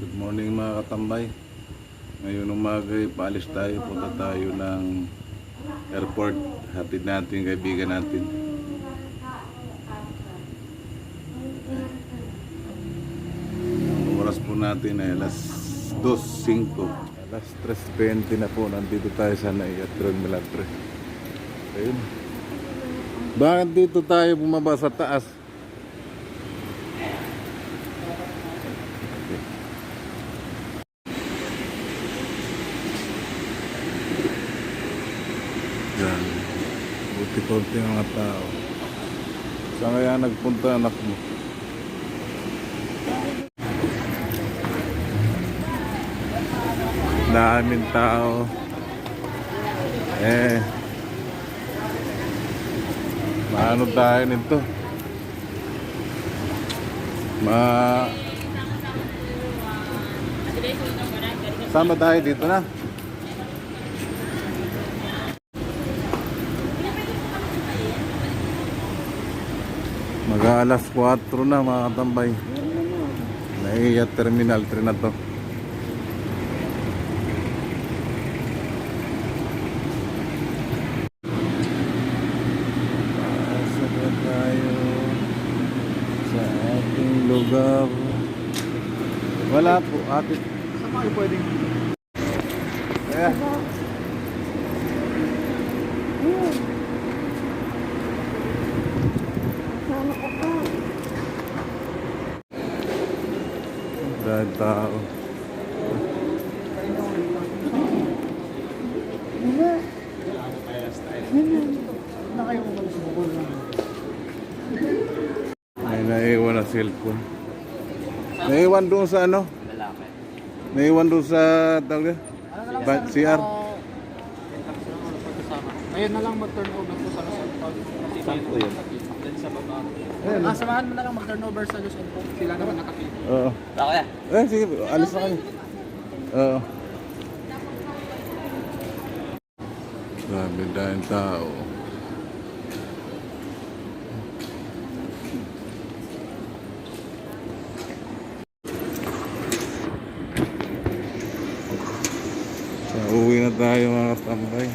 Good morning mga katambay. Ngayon umaga paalis tayo, punta tayo ng airport. Hatid natin kaibigan natin. Ang oras po natin ay alas 2:05. Alas 3:20 na po. Nandito tayo sa Naiya Terminal 3. Ayun. Bakit dito tayo bumaba sa taas? Yan. Buti-buti mga tao. Saan kaya nagpunta anak mo? Daming tao. Maano tayo nito? Sama tayo dito na. Mag-aalas 4 na mga katambay. Naiya Terminal 3 na to. Pasok tayo sa ating lugar. Wala po, ate. Saan kayo pwedeng? Kaya dahil tao. Na kayo umalis mo ko lang. May naiwan na cellphone. Naiwan doon sa ano? Naiwan doon sa tawag CR. Ngayon na lang mag-turn over po sa Luzon po. Saan po yun? Then sa baba. Samahan mo na lang mag-turn over sa Luzon po. Sila naman nakapito. Oo. Kaya? Sige, alis na kami. Oo. Grabe dahil tao. Uwi na tayo mga katambay.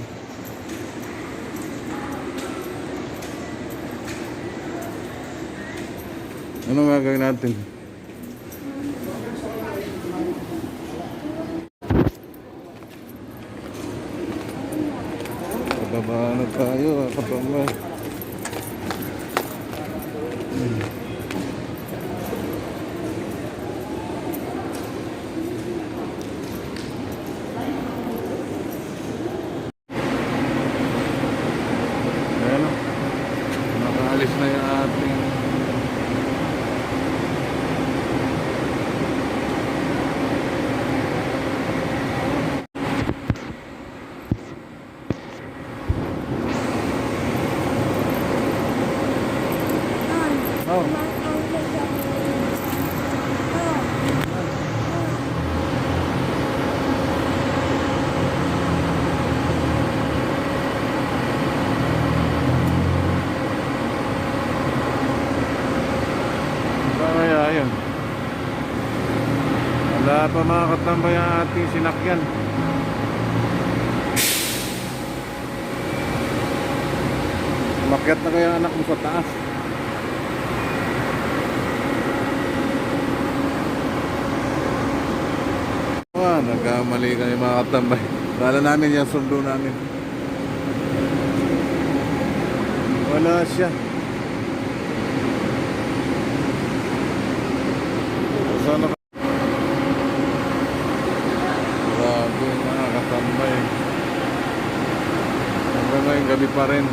Ano gagawin natin? Bababa na tayo mga katambay. Nakaalis na yung ating ayun. Wala pa mga katambay ang ating sinakyan. Makyat na kaya anak mo sa taas. Nagkamali kami mga katambay. Kala namin yung sundo namin. Wala siya. Sana ka? Grabe mga katambay. Hanggang ngayon gabi pa rin.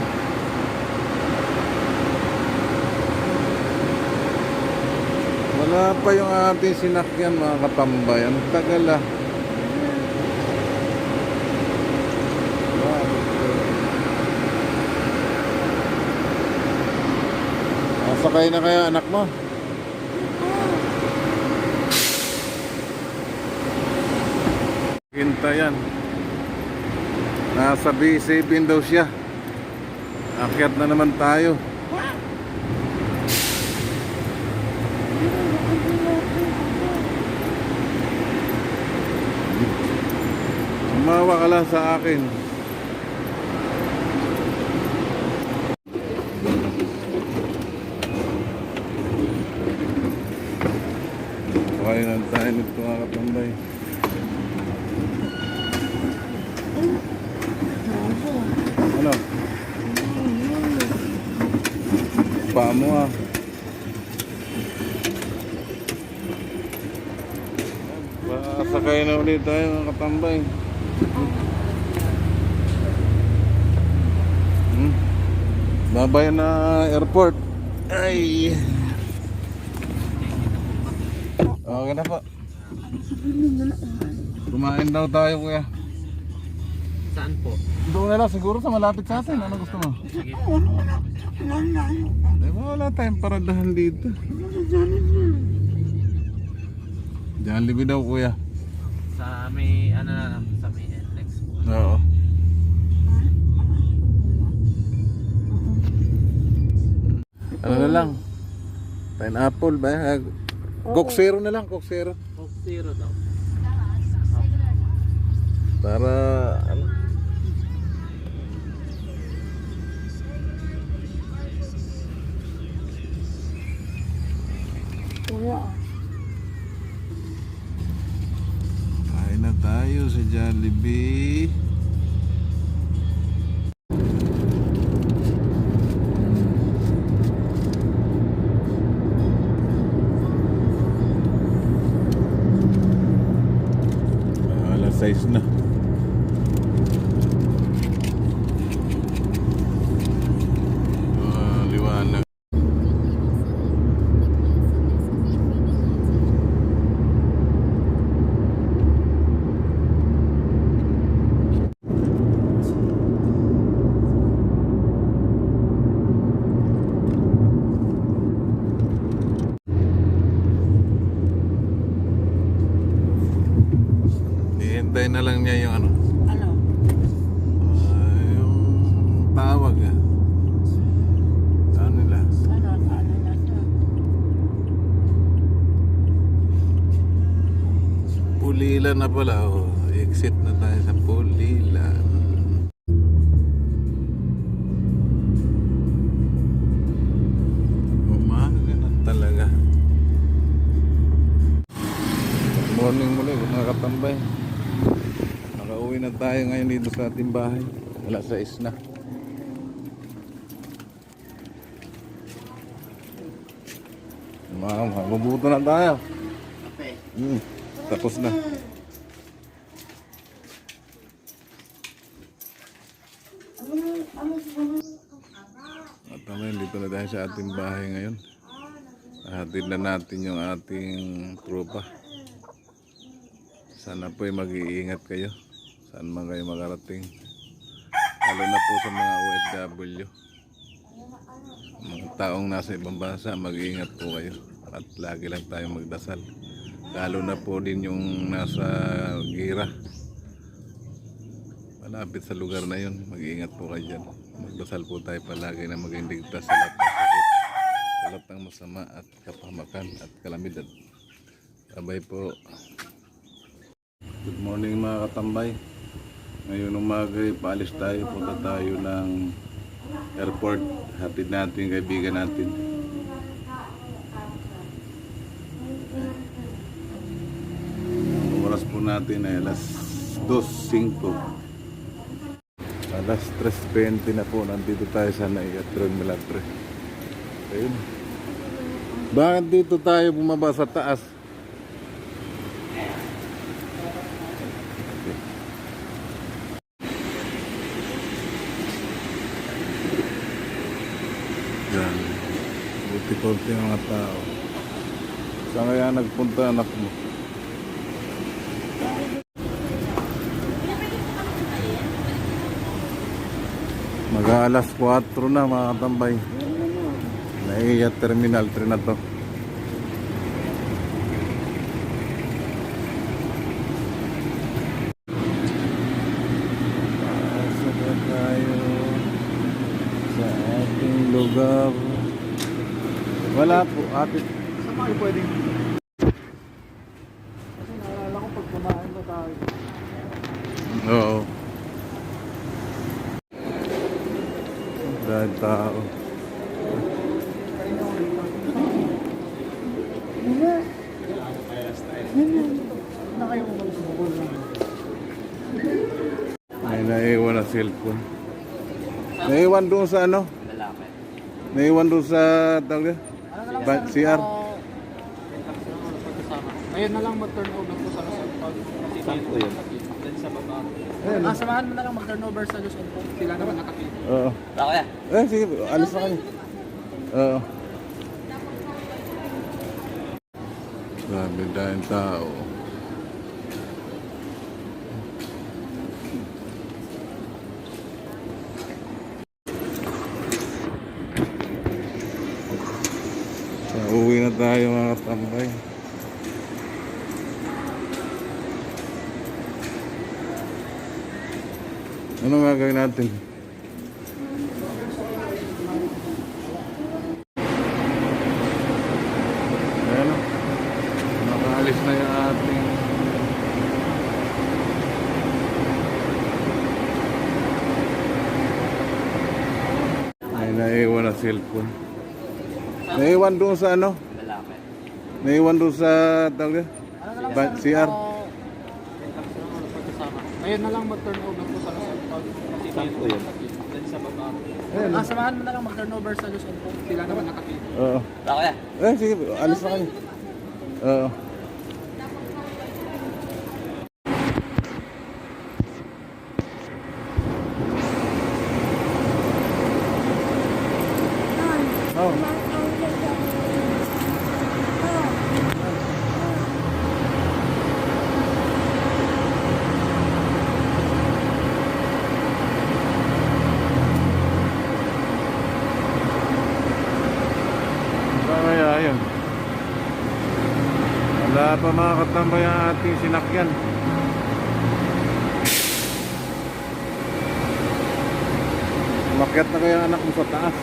Wala pa yung ating sinakyan mga katambay. Ang tagal ah. Sakay na kaya anak mo? Hintayan. Nasa B7 daw siya. Akyat na naman tayo. Tumawa ka lang sa akin. Kaya nga tayo nito mga katambay. Ano? Paa mo ah. Sakay na ulit tayo mga katambay. Babay na airport. Ay. Okay na po. Kumain daw tayo kuya. Saan po? Doon na lang siguro sa malapit sa atin. Ano gusto mo? Sige. Eh, wala tayong paradahan dito. Jollibee daw kuya. Sa may, ano na lang, sa may NLEX po. Oo. Ano na lang? Pineapple ba? Coke Zero na lang, Coke Zero. Coke Zero daw. Para ano? Kain na tayo sa Jollibee. Alas 6 na. Liwanag. Hihintay na lang niya yung ano. Ano? Yung tawag ah. Saan nila? Ano na to? Pulilan na pala. Oh. Exit na tayo sa Pulilan. Umaga na talaga. Good morning muli mga katambay. Nakauwi na tayo ngayon dito sa ating bahay. Alas 6 na. Mabubuto na tayo. Tapos na. At naman, dito na tayo sa ating bahay ngayon. Hatid na natin yung ating tropa. Sana po'y mag-iingat kayo. Saan man kayo makarating. Lalo na po sa mga OFW. Mga taong nasa ibang bansa, mag-iingat po kayo. At lagi lang tayong magdasal. Lalo na po din yung nasa gira. Malapit sa lugar na yun, mag-iingat po kayo dyan. Magdasal po tayo palagi na maging ligtas sa lahat ng sakit, sa lahat ng masama at kapahamakan at kalamidad. Sabay po. Good morning mga katambay. Ngayon umaga paalis tayo, punta tayo ng airport. Hatid natin kaibigan natin. Ang oras po natin ay alas 2:05. Alas 3:20 na po. Nandito tayo sa Naiatron Milagre. Ayun. Bakit dito tayo bumaba sa taas? Yan. Buti-konti ang mga tao. Saan kaya nagpunta anak mo? Mag-aalas 4 na mga katambay. Naiya Terminal 3 na to. Pasok na tayo sa ating lugar. Wala po, ate. Saan kayo pwedeng? Kasi naalala ko pag kumain na tayo. Oo. Dahil tao. May naiwan na cellphone. Naiwan doon sa ano? Lalaki. Naiwan doon sa tawag yan? CR. Ayun na lang mag-turn over po sa Luzon po. Saan po yun? Then sa baba. Ayun. Samahan mo na lang mag-turn over sa Luzon po. Sila naman nakakita. Oo. Kaya? Sige, alis na kami. Oo. Grabe dahil tao. So, uwi na tayo mga katambay. Ano gagawin natin? Ayan o. Nakaalis na yung ating ay naiwan na cellphone. Naiwan doon sa ano? Lalaki. Naiwan doon sa tawag yan? CR. Ayun na lang mag-turn over po sa Luzon po. Saan po yun? Then sa baba. Ayun. Samahan mo na lang mag-turn over sa Luzon po. Sila naman nakakita. Oo. Kaya? Sige, alis na kami. Oo. Oh. Kaya yun. Wala pa mga katambay ang ating sinakyan. Umakyat na kaya anak mo sa taas.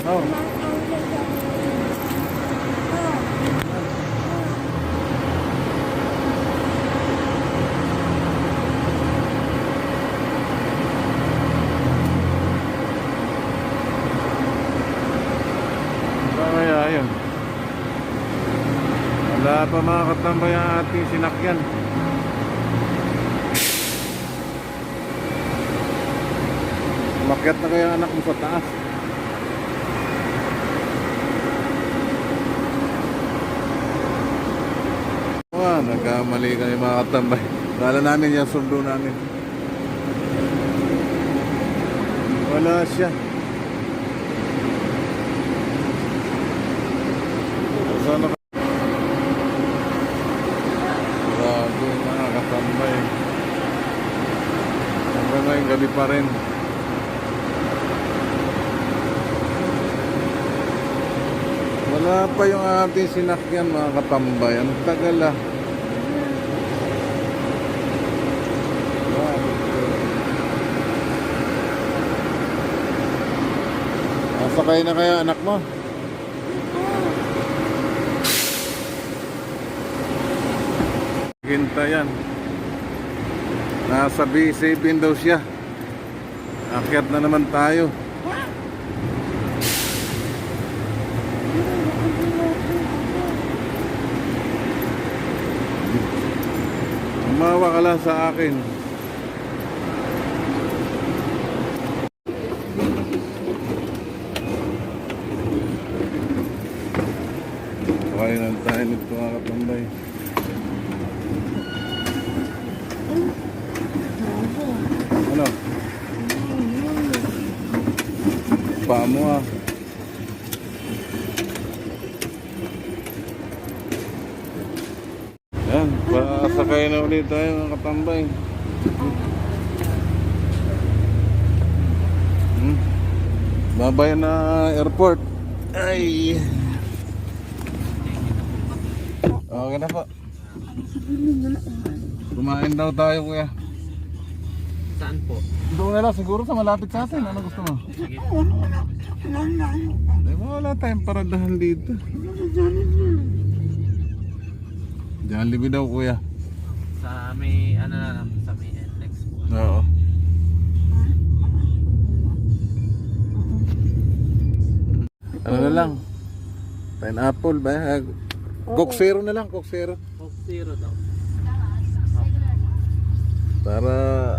Oh. Kaya yun. Wala pa mga katambay ang ating sinakyan. Umakyat na kaya anak mo sa taas. Nagkamali kami mga katambay. Kala namin yung sundo namin. Wala siya. Sana ka? Grabe mga katambay. Hanggang ngayong gabi pa rin. Wala pa yung ating sinakyan mga katambay. Ang tagal ah. Sakay na kaya anak mo? Hintayan. Nasa B7 daw siya. Akyat na naman tayo. Umawa ka lang sa akin. Kainan tayo nito mga katambay. Ano? Pa mo ah. Yan, pasakay na ulit tayo mga katambay. Babay na airport. Ay. Okay na po. Kumain daw tayo kuya. Saan po? Doon na lang siguro sa malapit sa atin. Ano gusto mo? Sige. Ay, wala tayong paradahan dito. Jollibee daw kuya. Sa may, ano na lang, sa may NLEX po. Oo. Ano na lang? Pineapple ba? Coke Zero na lang, Coke Zero. Coke Zero daw. Para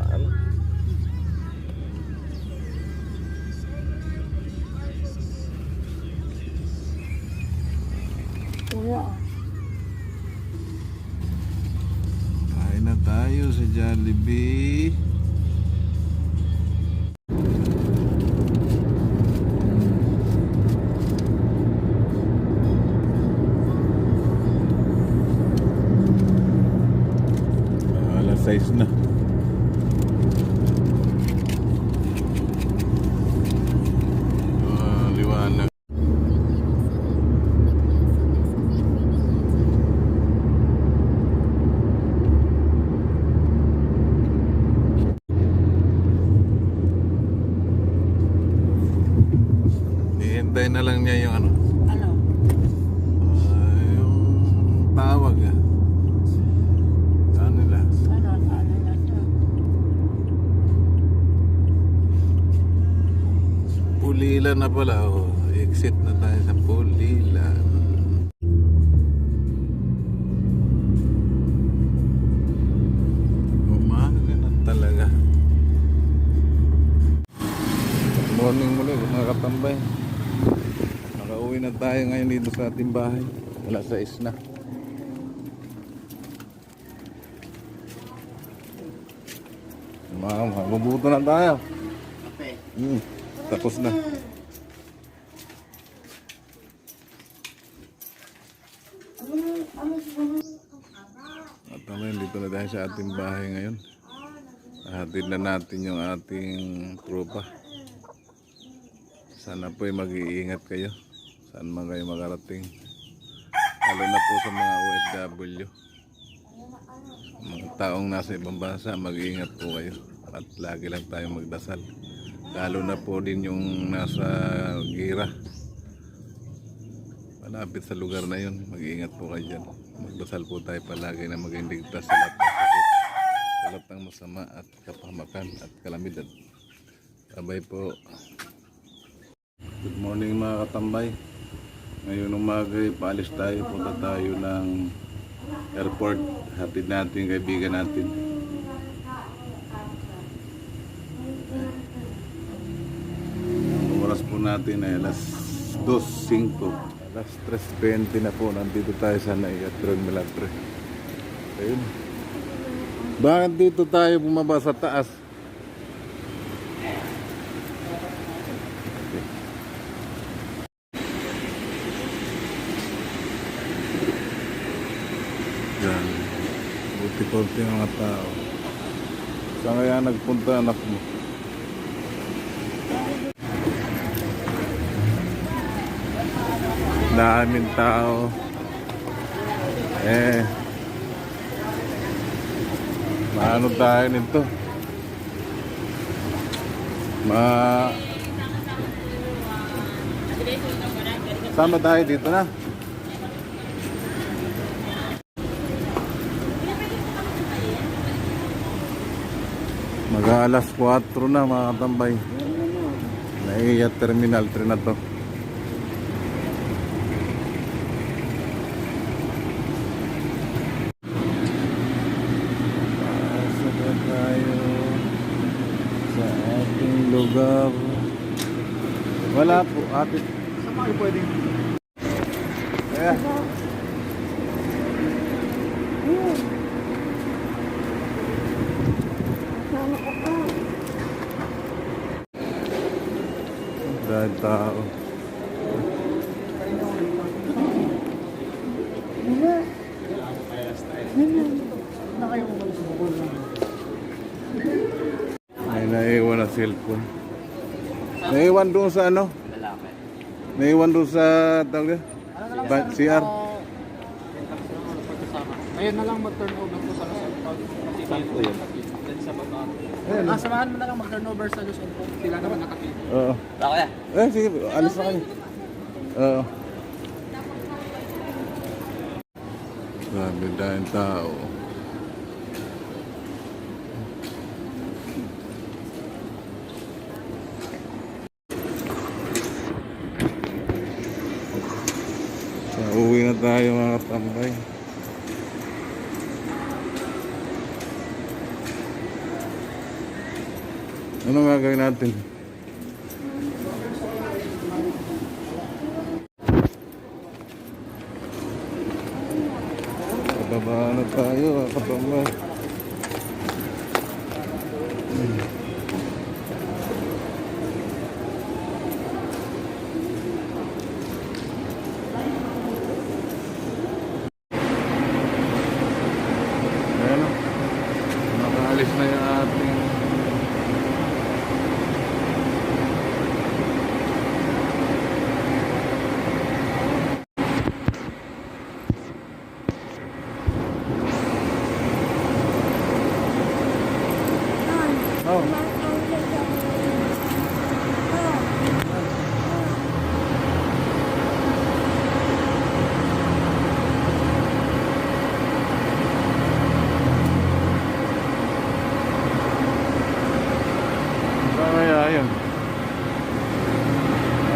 ano? Kain na tayo sa Jollibee. Alas 6 na. Liwanag. Hihintay na lang niya yung ano. Ano? Yung tawag saan nila? Ano? Ano na siya? Pulilan na pala. Oh. Exit na tayo sa Pulilan. Umaga na talaga. Good morning muli mga katambay. Nakauwi na tayo ngayon dito sa ating bahay. Alas 6 na. Mabubuto na tayo. Tapos na. At naman dito na tayo sa ating bahay ngayon. Hatid na natin yung ating tropa. Sana po ay mag-iingat kayo. Saan man kayo makarating. Lalo na po sa mga OFW. Mga taong nasa ibang bansa, mag-iingat po kayo. At lagi lang tayong magdasal. Lalo na po din yung nasa gira. Malapit sa lugar na yun, mag-iingat po kayo dyan. Magdasal po tayo palagi na maging ligtas sa lahat ng sakit, sa lahat ng masama at kapahamakan at kalamidad. Sabay po. Good morning mga katambay. Ngayon umaga paalis tayo, punta tayo ng airport. Hatid natin kaibigan natin. Ang oras po natin ay alas 2:05. Alas 3:20 na po. Nandito tayo sa Naiatron Milagre. Ayun. Bakit dito tayo bumaba sa taas? Yan. Buti-konti ang mga tao. Saan kaya nagpunta anak mo? Daming tao. Maano tayo nito? Sama tayo dito na. Mag-alas 4 na mga katambay. Naiya Terminal 3 na to. Pasok tayo sa ating lugar. Wala po, ate. Saan tayo pwedeng? Ayan. Dahil tao. May naiwan na cellphone. Naiwan doon sa ano? Lalaki. Naiwan doon sa tawag CR. Ayun na lang mag-turn over po sa Lasal Pag. Saan po yun? Then sa baba. babae. Ayan. Samahan mo na lang mag-turnover sa Luzon po. Sila naman nakapito. Oo. Bakit? Sige, alis na kami. Oo. Grabe dahil tao. So, uwi na tayo mga katambay. Ano gagawin natin? Bababa na tayo mga katambay. Ayan o. Nakaalis na yung ating oh. Kaya yun.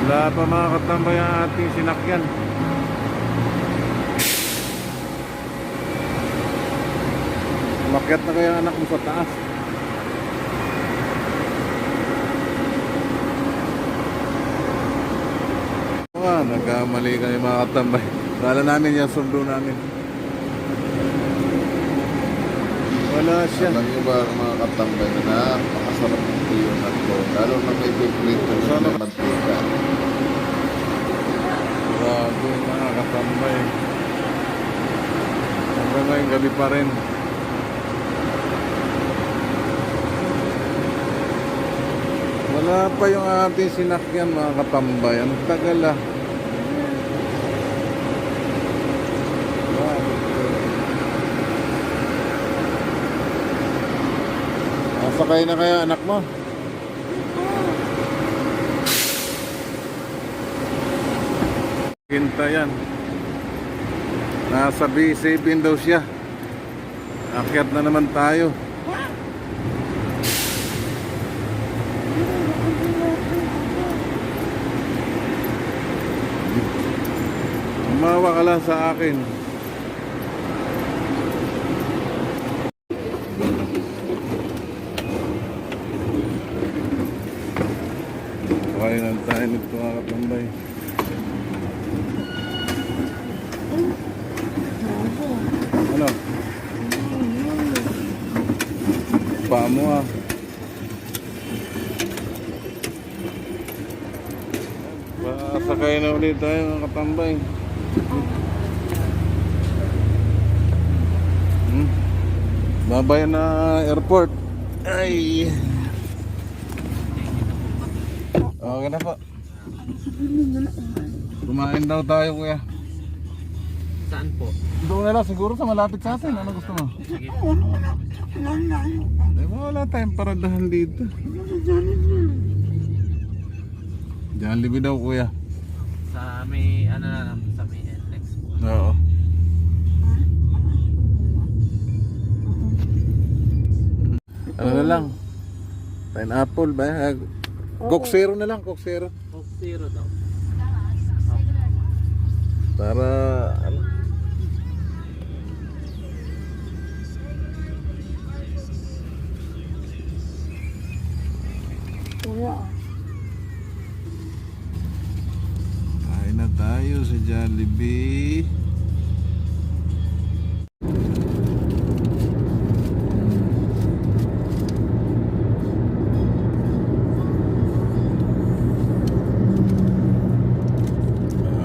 Wala pa mga katambay ang ating sinakyan. Umakyat na kaya anak mo sa taas. Nagkamali kami mga katambay. Kala namin yung sundo namin. Wala siya. Alam niyo ba mga katambay na napakasarap ng tuyo na ito. Lalo na may piprito na mantika. Grabe mga katambay. Hanggang ngayon gabi pa rin. Wala pa yung ating sinakyan mga katambay. Ang tagal ah. Sakay na kaya anak mo? Hinta yan. Nasa B7 daw siya. Akyat na naman tayo. Umawa ka lang sa akin. Kainan tayo nito mga katambay. Ano? Paa mo ah. Sakay na ulit tayo mga katambay. Babay na airport. Ay. Okay na po. Kumain daw tayo kuya. Saan po? Doon na lang siguro sa malapit sa atin. Ano gusto mo? Eh, wala tayong paradahan dito. Jollibee daw kuya. Sa may, ano na lang, sa may NLEX po. Oo. Ano na lang? Pineapple ba? Coke Zero na lang, Coke Zero. Coke Zero daw. Para ano? Kain na tayo sa Jollibee.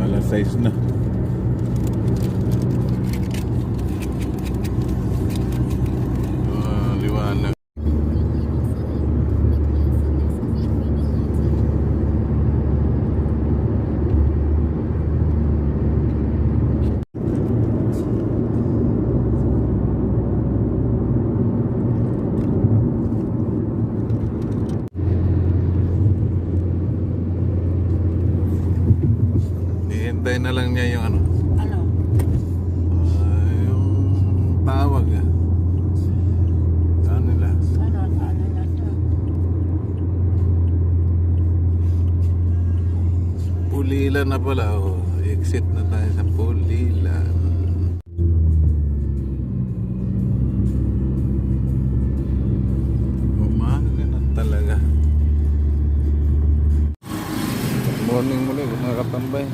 Alas 6 na. Liwanag. Hintayin na lang niya yung ano. Ano? Yung tawag saan nila? Ano? Ano na siya? Pulilan na pala. Oh. Exit na tayo sa Pulilan. Umaga na talaga. Morning muli mga katambay.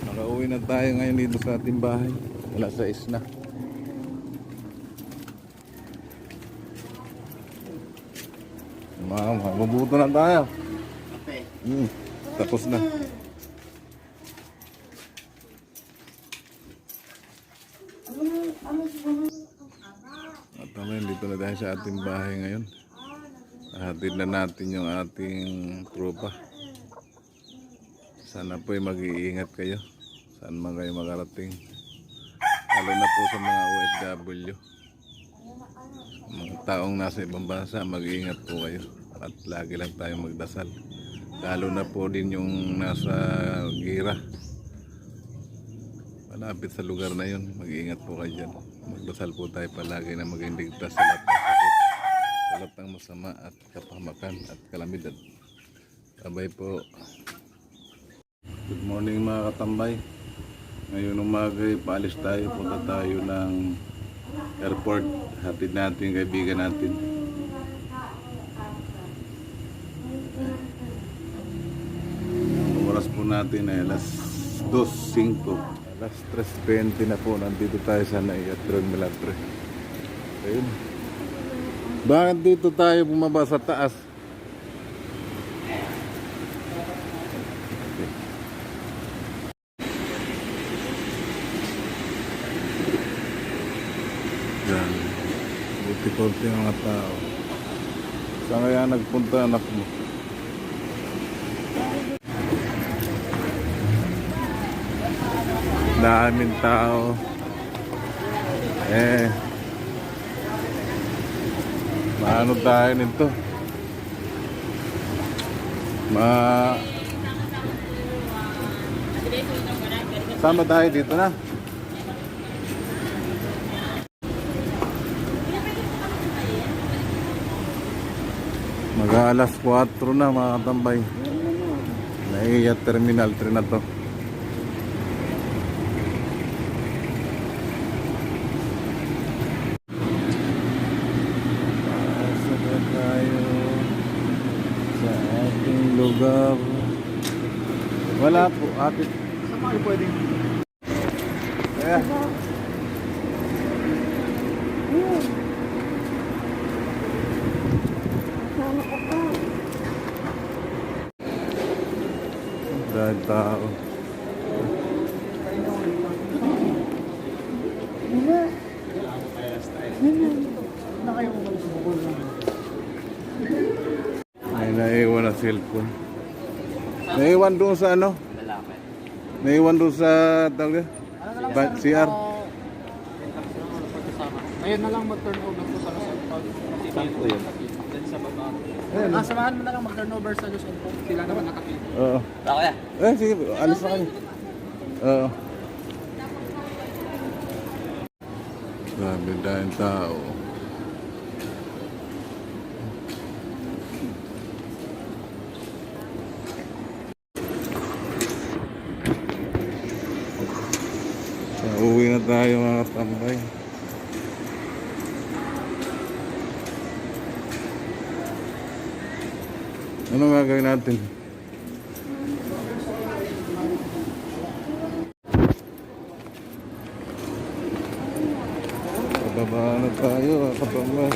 Nakauwi na tayo ngayon dito sa ating bahay. Alas 6 na. Mabuto na tayo. Tapos na. At naman dito na tayo sa ating bahay ngayon. Hatid na natin yung ating tropa. Sana po'y mag-iingat kayo. Saan man kayo makarating. Lalo na po sa mga OFW. Mga taong nasa ibang bansa, mag-iingat po kayo. At lagi lang tayo magdasal. Lalo na po din yung nasa gira. Malapit sa lugar na yun, mag-iingat po kayo dyan. Magdasal po tayo palagi na maging ligtas sa lahat ng sakit, sa lahat ng masama at kapahamakan at kalamidad. Sabay po. Good morning mga katambay. Ngayon umaga paalis tayo, punta tayo ng airport. Hatid natin yung kaibigan natin. Ang oras po natin ay alas 2:05. Alas 3:20 na po. Nandito tayo sa Naiatron Milagre. Ayun. Bakit dito tayo bumaba sa taas? Yan. Buti-konti ang mga tao. Saan kaya nagpunta anak mo? Daming tao. Maano tayo nito? Sama tayo dito na. Mag-alas 4 na mga katambay. Naiya Terminal 3 na to. Pasok tayo sa ating lugar. Wala po, atit. Saan kayo pwedeng? Ayan. Dahil tao. May naiwan na cellphone. Naiwan doon sa ano? Naiwan doon sa tawag CR. Ayun na lang mag-turnover po sa Luzon po. Saan po yun? Then sa baba. Samahan mo na lang mag-turnover sa Luzon po. Sila naman nakapito. Oo. Sige, alis na kami. Oo. Grabe dahil tao. Uwi na tayo mga katambay. Ano gagawin natin? Pababa na tayo mga katambay.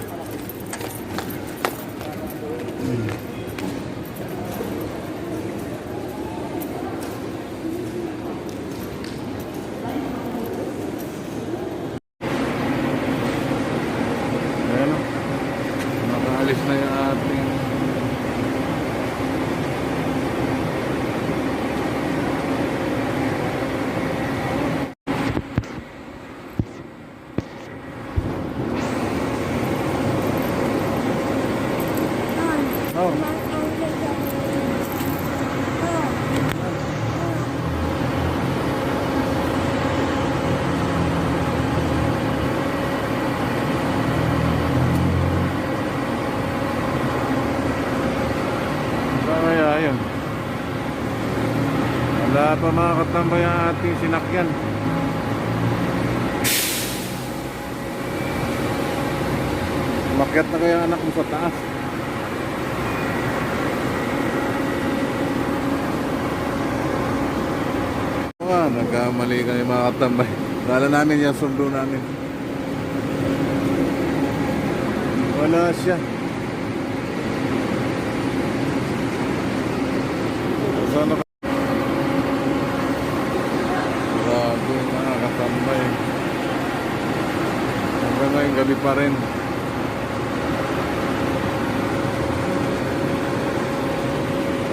Ayan o. Nakaalis na yung ating pa mga katambay ang ating sinakyan. Umakyat na kaya anak mo sa taas. Nagkamali kami mga katambay. Kala namin yung sundo namin. Wala siya. Sana ka? Grabe mga katambay. Hanggang ngayong gabi pa rin.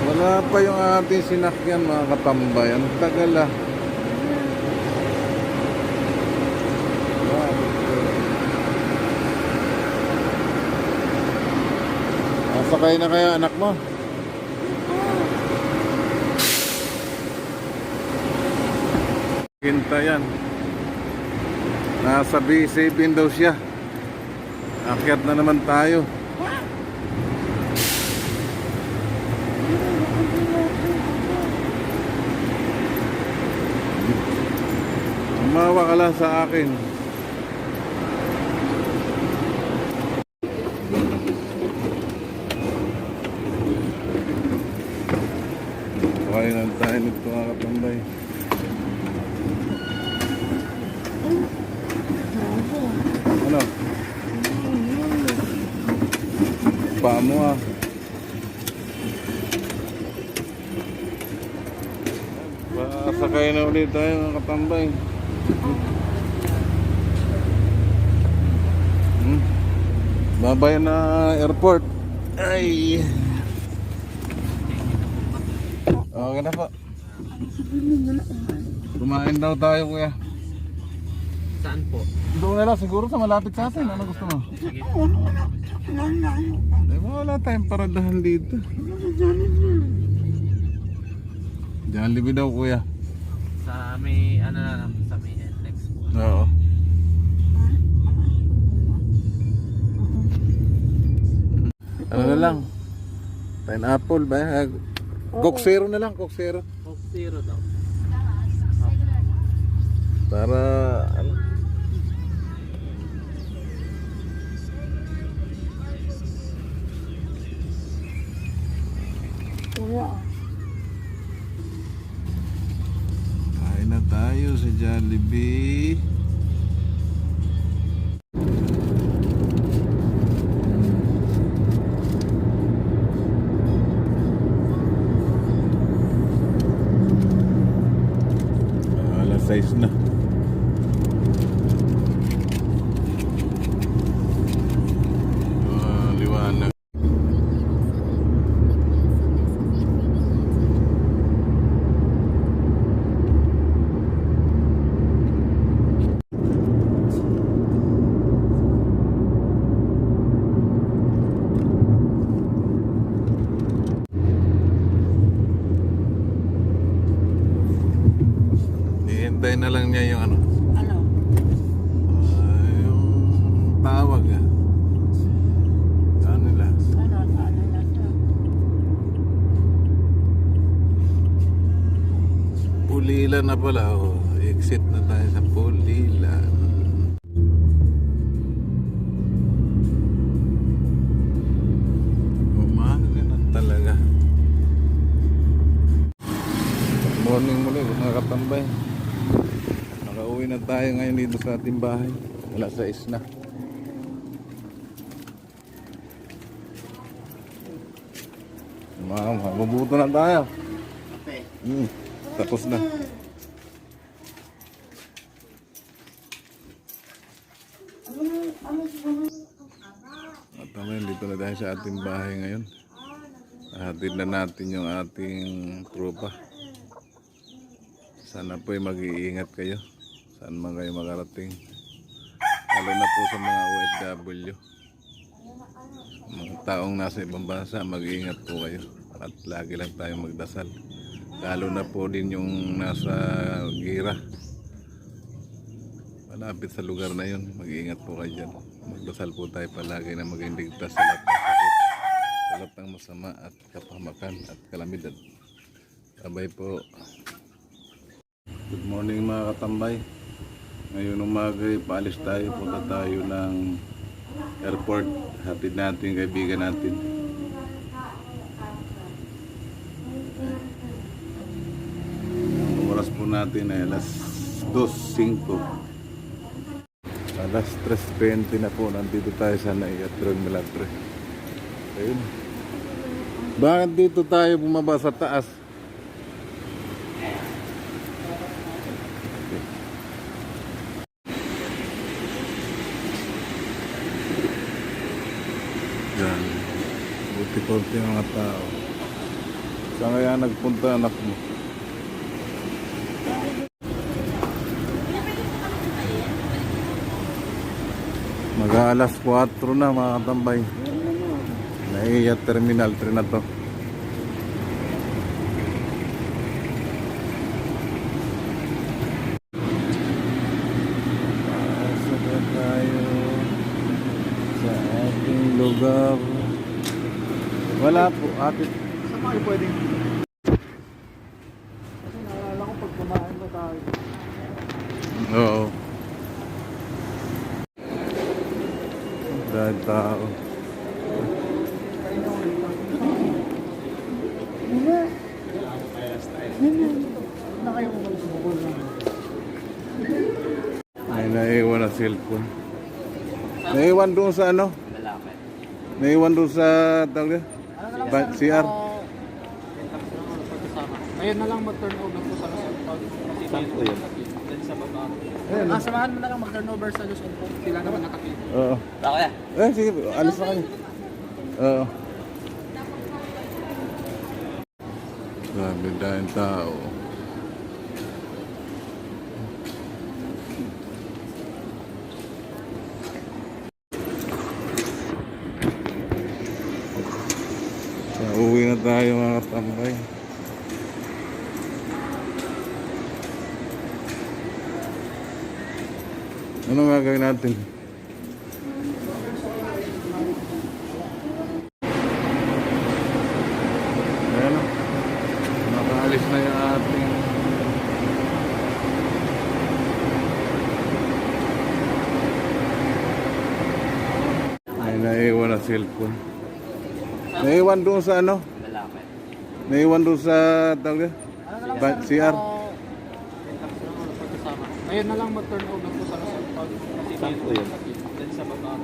Wala pa yung ating sinakyan mga katambay. Ang tagal ah. Sakay na kaya anak mo? Hinta yan. Nasa B7 daw siya. Akyat na naman tayo. Umawa ka lang sa akin. Kainan tayo nito mga katambay. Ano? Paa mo ah. Sakay na ulit tayo mga katambay. Babay na airport. Ay. Okay na po. Kumain daw tayo kuya. Saan po? Doon na lang siguro sa malapit sa atin. Ano gusto mo? Sige. Ay, wala tayong paradahan dito. Jollibee daw kuya. Sa may ano na lang, sa may NLEX po. Oo. Ano na lang? Pineapple ba? Coke Zero na lang, Coke Zero. Coke Zero daw. Para ano? Kain na tayo sa Jollibee. Alas 6 na. Liwanag. Hihintay na lang niya yung ano. Ano? Yung tawag ah. Saan nila? Ano? Ano na to? Pulilan na pala. Oh. Exit na tayo sa Pulilan. Umaga na talaga. Morning muli mga katambay. Nakauwi na tayo ngayon dito sa ating bahay. Alas 6 na. Mabubuto na tayo. Tapos na. At naman, dito na tayo sa ating bahay ngayon. Hatid na natin yung ating tropa. Sana po'y mag-iingat kayo. Saan man kayo makarating. Lalo na po sa mga OFW. Mga taong nasa ibang bansa, mag-iingat po kayo. At lagi lang tayong magdasal. Lalo na po din yung nasa gira. Malapit sa lugar na yun, mag-iingat po kayo dyan. Magdasal po tayo palagi na maging ligtas sa lahat ng sakit, sa lahat ng masama at kapahamakan at kalamidad. Sabay po. Good morning mga katambay. Ngayon umaga paalis tayo, punta tayo ng airport. Hatid natin kaibigan natin. Ang oras po natin ay alas 2:05. Alas 3:20 na po, nandito tayo sa Naiatron Milagre. Ayun. Bakit dito tayo bumaba sa taas? Yan. Buti-konti mga tao. Saan kaya nagpunta anak mo? Mag-aalas 4 na mga katambay. Naiya Terminal 3 na to. Pasok na tayo sa ating lugar. Wala po, atit. Saan kayo pwedeng? Kasi naalala ko pag kumain na tayo. Oo. Dahil tao. Na kayo umalis sa bukol lang. Ay, naiwan na cellphone. Naiwan doon sa ano? Naiwan doon sa tawag CR. Ayun na lang mag-turn over po sa Luzon po. Saan po yun? Then sa baba. Samahan mo na lang mag-turn over sa Luzon po. Sila naman nakapito. Oo. Ako ya. Sige, alis na kayo. Oo. Grabe dahil tao. Uwi na tayo mga katambay. Ano gagawin natin? Ayan o. Nakaalis na yung ating ay naiwan na cellphone. Naiwan doon sa ano? Naiwan doon sa tawag CR. Ayun na lang mag-turn over po sa Luzon po. Saan po yun? Then sa baba.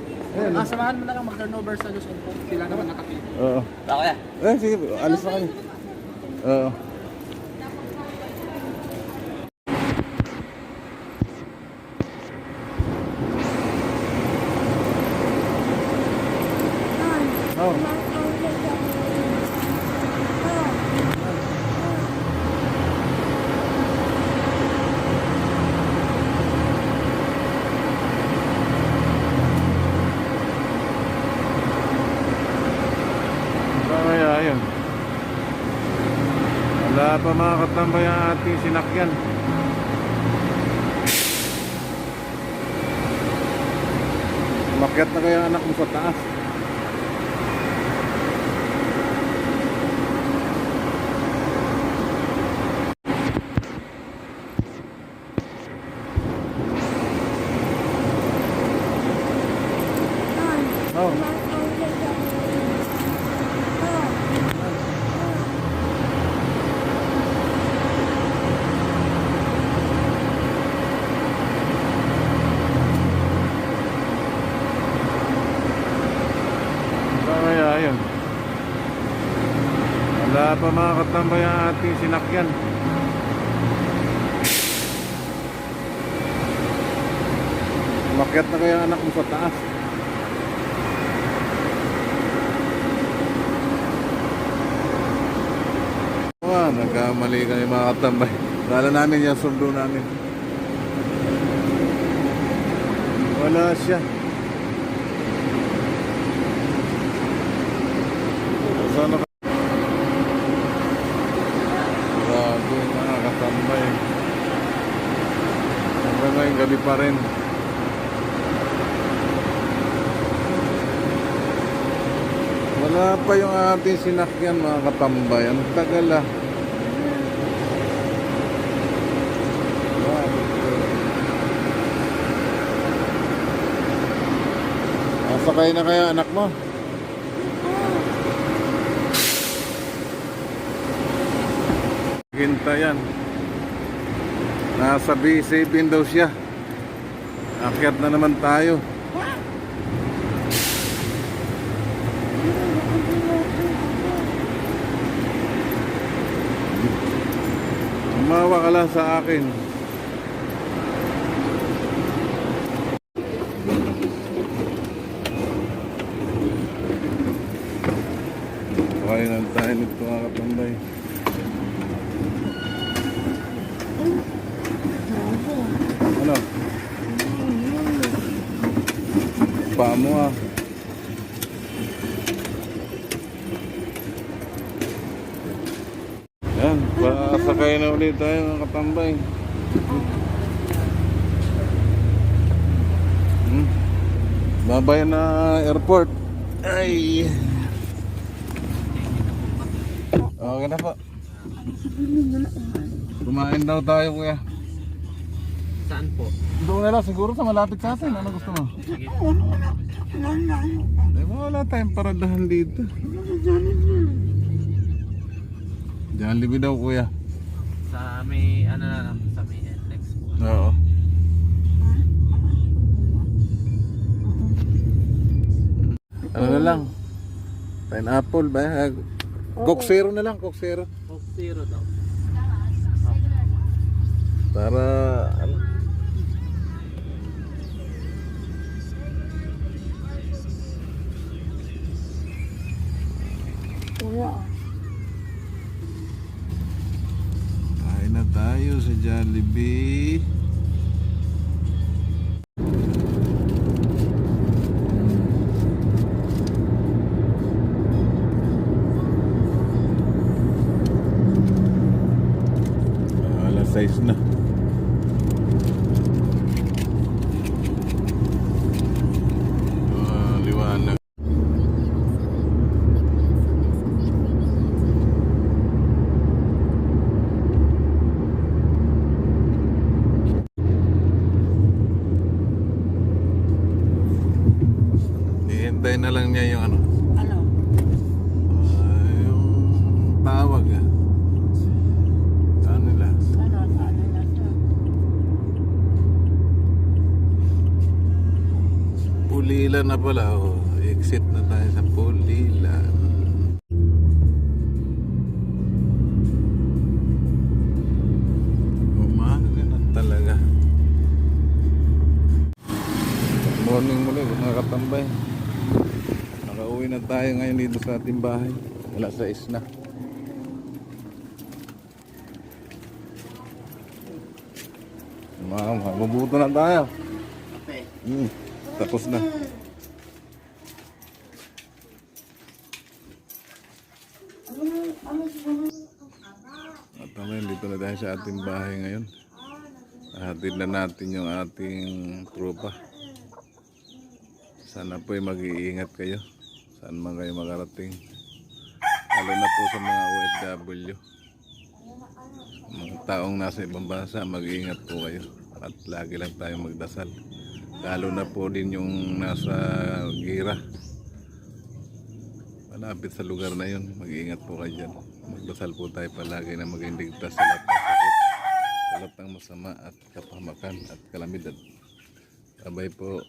Samahan mo na lang mag-turn over sa Luzon po. Sila naman nakapito. Oo. Ako ya. Sige, alis na kayo. Oo. Oh. Kaya yun. Wala pa mga katambay ang ating sinakyan. Umakyat na kaya anak mo sa taas. Oh. Kaya yun. Wala pa mga katambay ang ating sinakyan. Umakyat na kaya anak mo sa taas. Nagkamali kami mga katambay. Kala namin yung sundo namin. Wala siya. Sana ka? Grabe mga katambay. Hanggang ngayong gabi pa rin. Wala pa yung ating sinakyan mga katambay. Ang tagal ah. Sasakay na kaya anak mo? Hinta yan. Nasa B7 daw siya. Akyat na naman tayo. Umawa ka lang sa akin. Okay lang tayo nito mga katambay. Ano? Paa mo ah. Yan, pasakay na ulit tayo mga katambay. Babay na airport. Ay. Okay na po. Kumain daw tayo kuya. Saan po? Doon na lang siguro sa malapit sa atin. Ano gusto mo? Sige. Ay, wala tayong paradahan dito. Jollibee daw kuya. Sa may, ano na lang, sa may NLEX po. Oo. Ano na lang? Pineapple ba? Coke Zero na lang, Coke Zero. Coke Zero daw. Para ano? Kain na tayo sa Jollibee. Alas 6 na. Liwanag. Hihintay na lang niya yung ano. Ano? Yung tawag ah. Ano nila? Ano? Ano na to? Pulilan na pala. Oh. Exit na tayo sa Pulilan. Umaga na talaga. Good morning muli mga katambay. Nakauwi na tayo ngayon dito sa ating bahay. Alas 6 na. Mabuto na tayo. Tapos na. At naman, dito na tayo sa ating bahay ngayon. Hatid na natin yung ating tropa. Sana po ay mag-iingat kayo. Saan man kayo makarating. Lalo na po sa mga OFW. Mga taong nasa ibang bansa, mag-iingat po kayo. At lagi lang tayo magdasal. Lalo na po din yung nasa gira. Malapit sa lugar na yun, mag-iingat po kayo dyan. Magdasal po tayo palagi na maging ligtas sa lahat ng sakit, sa lahat ng masama at kapahamakan at kalamidad. Sabay po.